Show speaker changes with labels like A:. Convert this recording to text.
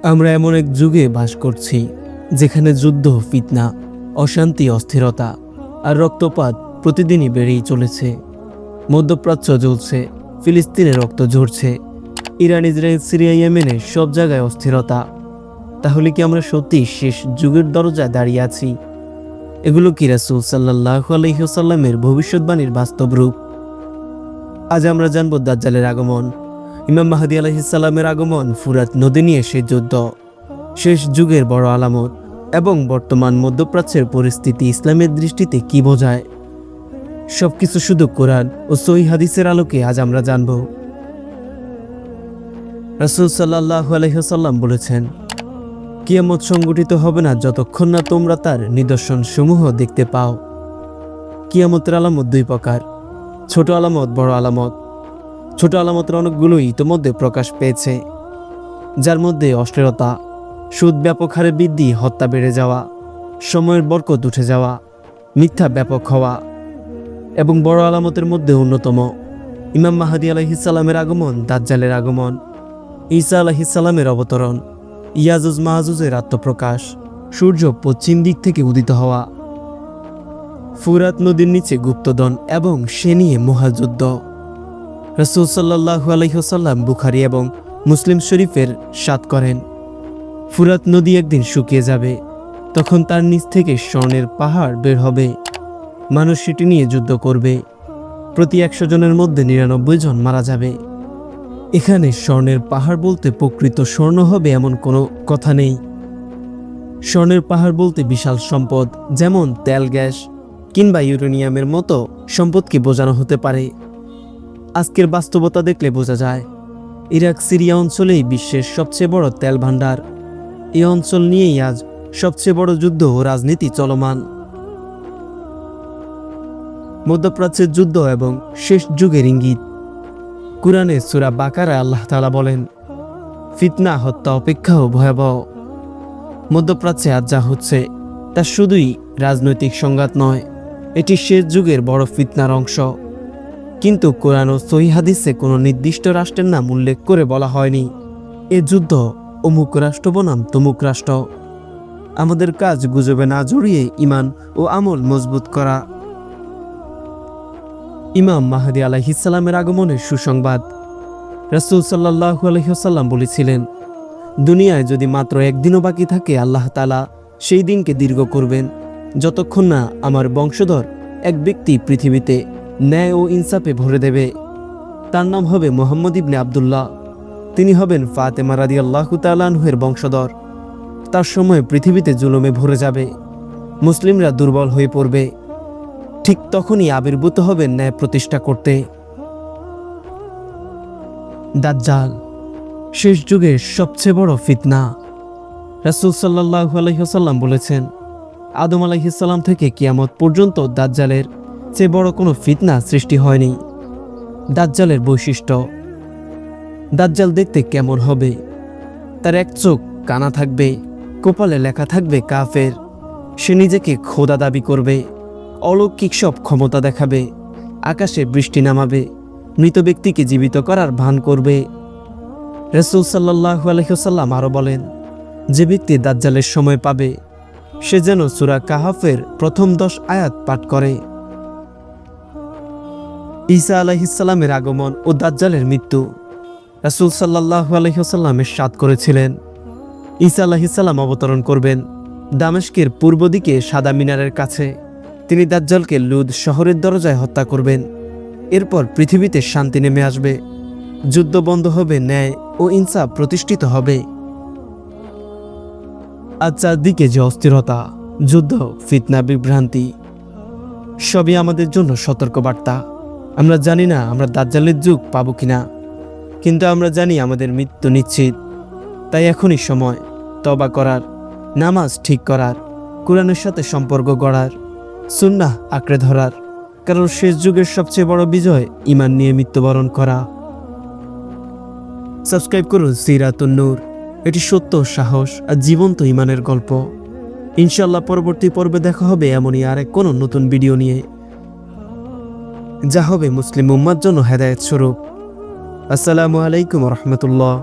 A: আমরা এমন এক যুগে বাস করছি যেখানে যুদ্ধ, ফিতনা, অশান্তি, অস্থিরতা আর রক্তপাত প্রতিদিনই বেড়েই চলেছে। মধ্যপ্রাচ্য জ্বলছে, ফিলিস্তিনে রক্ত ঝরছে, ইরান, ইসরায়েল, সিরিয়া, ইয়েমেনে সব জায়গায় অস্থিরতা। তাহলে কি আমরা সত্যি শেষ যুগের দরজায় দাঁড়িয়ে আছি? এগুলো কি রাসূল সাল্লাল্লাহু আলাইহি ওয়াসাল্লামের ভবিষ্যৎবাণীর বাস্তব রূপ? আজ আমরা জানব দাজ্জালের আগমন, ইমাম মাহদী আলাইহিস সালামের আগমন, ফুরাত নদী নিয়ে সেই যুদ্ধ, শেষ যুগের বড় আলামত এবং বর্তমান মধ্যপ্রাচ্যের পরিস্থিতি ইসলামের দৃষ্টিতে কি বোঝায়। সবকিছু শুধু কোরআন ও সহিহ হাদিসের আলোকে আজ আমরা জানব। রাসূল সাল্লাল্লাহু আলাইহি ওয়াসাল্লাম বলেছেন, কিয়ামত সংগঠিত হবে না যতক্ষণ না তোমরা তার নিদর্শন সমূহ দেখতে পাও। কিয়ামতের আলামত দুই প্রকার, ছোট আলামত, বড় আলামত। ছোট আলামতের অনেকগুলোই ইতোমধ্যে প্রকাশ পেয়েছে, যার মধ্যে অশ্লীলতা, সুদ ব্যাপক হারে বৃদ্ধি, হত্যা বেড়ে যাওয়া, সময়ের বরকত উঠে যাওয়া, মিথ্যা ব্যাপক হওয়া এবং বড় আলামতের মধ্যে অন্যতম ইমাম মাহদী আলাইহিস সালামের আগমন, দাজ্জালের আগমন, ঈসা আলাইহিস সালামের অবতরণ, ইয়াজুজ মাহাজুজের আত্মপ্রকাশ, সূর্য পশ্চিম দিক থেকে উদিত হওয়া, ফুরাত নদীর নিচে গুপ্তধন এবং সে নিয়ে মহাযুদ্ধ। রাসূল সাল্লাল্লাহু আলাইহি ওয়াসাল্লাম বুখারী এবং মুসলিম শরীফের সাত করেন, ফুরাত নদী একদিন শুকিয়ে যাবে, তখন তার নিচ থেকে স্বর্ণের পাহাড় বের হবে, মানুষ সেটি নিয়ে যুদ্ধ করবে, প্রতি 100 জনের মধ্যে 99 জন মারা যাবে। এখানে স্বর্ণের পাহাড় বলতে প্রকৃত স্বর্ণ হবে এমন কোনো কথা নেই। স্বর্ণের পাহাড় বলতে বিশাল সম্পদ, যেমন তেল, গ্যাস কিংবা ইউরেনিয়ামের মতো সম্পদকে বোঝানো হতে পারে। আজকের বাস্তবতা দেখলে বোঝা যায়, ইরাক, সিরিয়া অঞ্চলেই বিশ্বের সবচেয়ে বড় তেল ভাণ্ডার। এই অঞ্চল নিয়েই আজ সবচেয়ে বড় যুদ্ধ ও রাজনীতি চলমান। মধ্যপ্রাচ্যের যুদ্ধ এবং শেষ যুগের ইঙ্গিত। কুরআনে সূরা বাকারায় আল্লাহ তাআলা বলেন, ফিতনা, হত্যা অপেক্ষাও ভয়াবহ। মধ্যপ্রাচ্যে আজ যা হচ্ছে তা শুধুই রাজনৈতিক সংঘাত নয়, এটি শেষ যুগের বড় ফিতনার অংশ। কিন্তু কোরআন ও সহিহ হাদিসে কোনো নির্দিষ্ট রাষ্ট্রের নাম উল্লেখ করে বলা হয়নি এ যুদ্ধ অমুক রাষ্ট্র বনাম তমুক রাষ্ট্র। আমাদের কাজ গুজবে না জড়িয়ে ঈমান ও আমল মজবুত করা। ইমাম মাহদী আলাইহিস সালামের আগমনের সুসংবাদ। রাসূল সাল্লাল্লাহু আলাইহি ওয়াসাল্লাম বলেছিলেন, দুনিয়ায় যদি মাত্র একদিনও বাকি থাকে, আল্লাহ তাআলা সেই দিনকে দীর্ঘ করবেন, যতক্ষণ না আমার বংশধর এক ব্যক্তি পৃথিবীতে ন্যায় ও ইনসাফে ভরে দেবে। তার নাম হবে মুহাম্মদ ইবনে আবদুল্লাহ। তিনি হবেন ফাতেমা রাদিয়াল্লাহু তাআলা আনহার বংশধর। তার সময় পৃথিবীতে জুলুমে ভরে যাবে, মুসলিমরা দুর্বল হয়ে পড়বে। ঠিক তখনই আবির্ভূত হবেন ন্যায় প্রতিষ্ঠা করতে। দাজ্জাল, শেষ যুগের সবচেয়ে বড় ফিতনা। রাসূল সাল্লাল্লাহু আলাইহি ওয়াসাল্লাম বলেছেন, আদম আলাইহিস সালাম থেকে কিয়ামত পর্যন্ত দাজ্জালের চেয়ে বড় কোনো ফিতনা সৃষ্টি হয়নি। দাজ্জালের বৈশিষ্ট্য। দাজ্জাল দেখতে কেমন হবে? তার এক চোখ কানা থাকবে, কপালে লেখা থাকবে কাফের। সে নিজেকে খোদা দাবি করবে, অলৌকিক সব ক্ষমতা দেখাবে, আকাশে বৃষ্টি নামাবে, মৃত ব্যক্তিকে জীবিত করার ভান করবে। রাসূল সাল্লাল্লাহু আলাইহি ওয়াসাল্লাম আরও বলেন, যে ব্যক্তি দাজ্জালের সময় পাবে, সে যেন সূরা কাহাফের প্রথম 10 আয়াত পাঠ করে। ঈসা আলাইহিস সালামের আগমন ও দাজ্জালের মৃত্যু। রাসূল সাল্লাল্লাহু আলাইহি ওয়াসাল্লাম ইরশাদ করেছিলেন, ঈসা আলাইহিস সালাম অবতরণ করবেন দামেস্কের পূর্ব দিকে সাদা মিনারের কাছে। তিনি দাজ্জালকে লুদ শহরের দরজায় হত্যা করবেন। এরপর পৃথিবীতে শান্তি নেমে আসবে, যুদ্ধ বন্ধ হবে, ন্যায় ও ইনসাফ প্রতিষ্ঠিত হবে। আজ চারদিকে যে অস্থিরতা, যুদ্ধ, ফিতনা, বিভ্রান্তি, সবই আমাদের জন্য সতর্কবার্তা। আমরা জানি না আমরা দাজ্জালের যুগ পাবো কিনা, কিন্তু আমরা জানি আমাদের মৃত্যু নিশ্চিত। তাই এখনই সময় তওবা করার, নামাজ ঠিক করার, কোরআনের সাথে সম্পর্ক গড়ার, সুন্নাহ আঁকড়ে ধরার, কারণ শেষ যুগের সবচেয়ে বড় বিজয় ঈমান নিয়ে মৃত্যুবরণ করা। সাবস্ক্রাইব করুন সিরাতুন নূর। এটি সত্য, সাহস আর জীবন্ত ঈমানের গল্প। ইনশাআল্লাহ পরবর্তী পর্বে দেখা হবে এমনই আরেক কোনো নতুন ভিডিও নিয়ে, যা হবে মুসলিম উম্মার জন্য হেদায়েত স্বরূপ। আসসালামু আলাইকুম ওয়া রাহমাতুল্লাহ।